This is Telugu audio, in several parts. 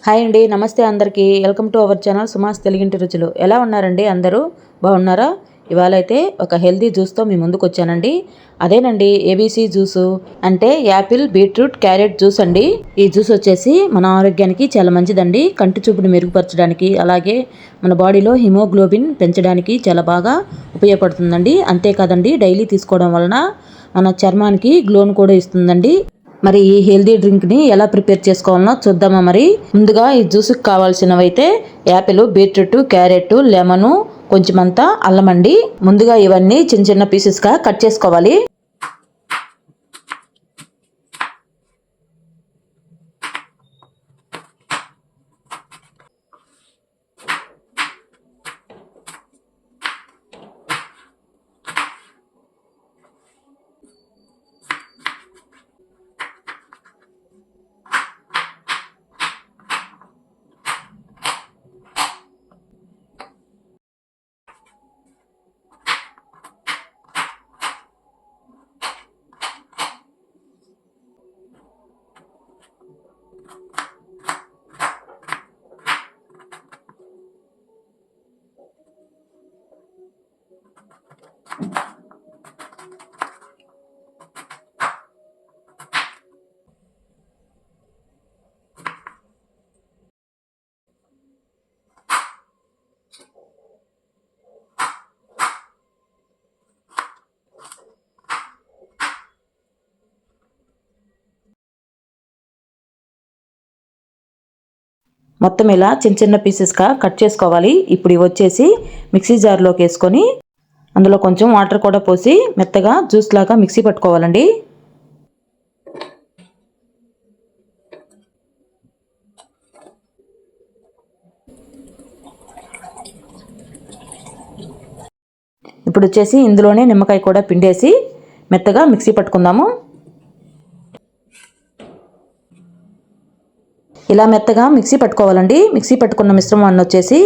హాయ్ అండి, నమస్తే అందరికీ. వెల్కమ్ టు అవర్ ఛానల్ సుమాస్ తెలుగింటి రుచులు. ఎలా ఉన్నారండి అందరూ? బాగున్నారా? ఇవాళ అయితే ఒక హెల్దీ జ్యూస్తో మీ ముందుకు వచ్చానండి. అదేనండి ఏబీసీ జ్యూసు, అంటే యాపిల్, బీట్రూట్, క్యారెట్ జ్యూస్ అండి. ఈ జ్యూస్ వచ్చేసి మన ఆరోగ్యానికి చాలా మంచిదండి. కంటి చూపును మెరుగుపరచడానికి, అలాగే మన బాడీలో హిమోగ్లోబిన్ పెంచడానికి చాలా బాగా ఉపయోగపడుతుందండి. అంతేకాదండి, డైలీ తీసుకోవడం వలన మన చర్మానికి గ్లోను కూడా ఇస్తుందండి. మరి ఈ హెల్దీ డ్రింక్ని ఎలా ప్రిపేర్ చేసుకోవాలనో చూద్దామా. మరి ముందుగా ఈ జ్యూస్కి కావాల్సినవి అయితే యాపిల్, బీట్రూట్, క్యారెట్, లెమను, కొంచెమంతా అల్లం అండి. ముందుగా ఇవన్నీ చిన్న చిన్న పీసెస్గా కట్ చేసుకోవాలి. మొత్తం ఇలా చిన్న చిన్న పీసెస్గా కట్ చేసుకోవాలి. ఇప్పుడు ఇవి వచ్చేసి మిక్సీ జార్లోకి వేసుకొని అందులో కొంచెం వాటర్ కూడా పోసి మెత్తగా జ్యూస్ లాగా మిక్సీ పట్టుకోవాలండి. ఇప్పుడు వచ్చేసి ఇందులోనే నిమ్మకాయ కూడా పిండేసి మెత్తగా మిక్సీ పట్టుకుందాము. ఇలా మెత్తగా మిక్సీ పట్టుకోవాలండి. మిక్సీ పట్టుకున్న మిశ్రమాన్ని వచ్చేసి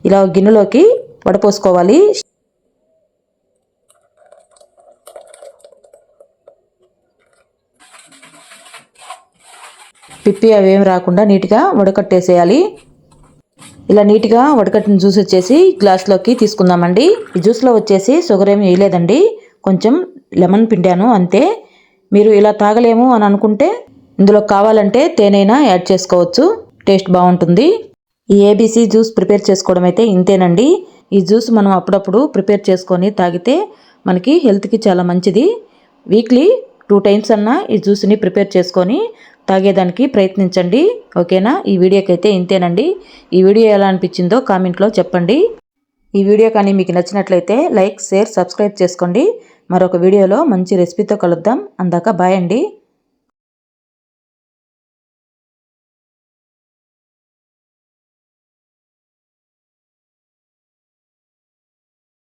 ఇలా గిన్నెలోకి వడపోసుకోవాలి. పిప్పి అవేమి రాకుండా నీట్గా వడకట్టేసేయాలి. ఇలా నీట్గా వడకట్టిన జ్యూస్ వచ్చేసి గ్లాస్లోకి తీసుకుందామండి. ఈ జ్యూస్లో వచ్చేసి షుగర్ ఏమి వేయలేదండి, కొంచెం లెమన్ పిండాను అంతే. మీరు ఇలా తాగలేము అని అనుకుంటే ఇందులో కావాలంటే తేనైనా యాడ్ చేసుకోవచ్చు, టేస్ట్ బాగుంటుంది. ఈ ఏబీసీ జ్యూస్ ప్రిపేర్ చేసుకోవడం అయితే ఇంతేనండి. ఈ జ్యూస్ మనం అప్పుడప్పుడు ప్రిపేర్ చేసుకొని తాగితే మనకి హెల్త్కి చాలా మంచిది. వీక్లీ 2 టైమ్స్ అన్నా ఈ జ్యూస్ని ప్రిపేర్ చేసుకొని తాగేదానికి ప్రయత్నించండి. ఓకేనా? ఈ వీడియోకి అయితే ఇంతేనండి. ఈ వీడియో ఎలా అనిపించిందో కామెంట్లో చెప్పండి. ఈ వీడియో కానీ మీకు నచ్చినట్లయితే లైక్, షేర్, సబ్స్క్రైబ్ చేసుకోండి. మరొక వీడియోలో మంచి రెసిపీతో కలుద్దాం. అందాక బాయ్ అండి.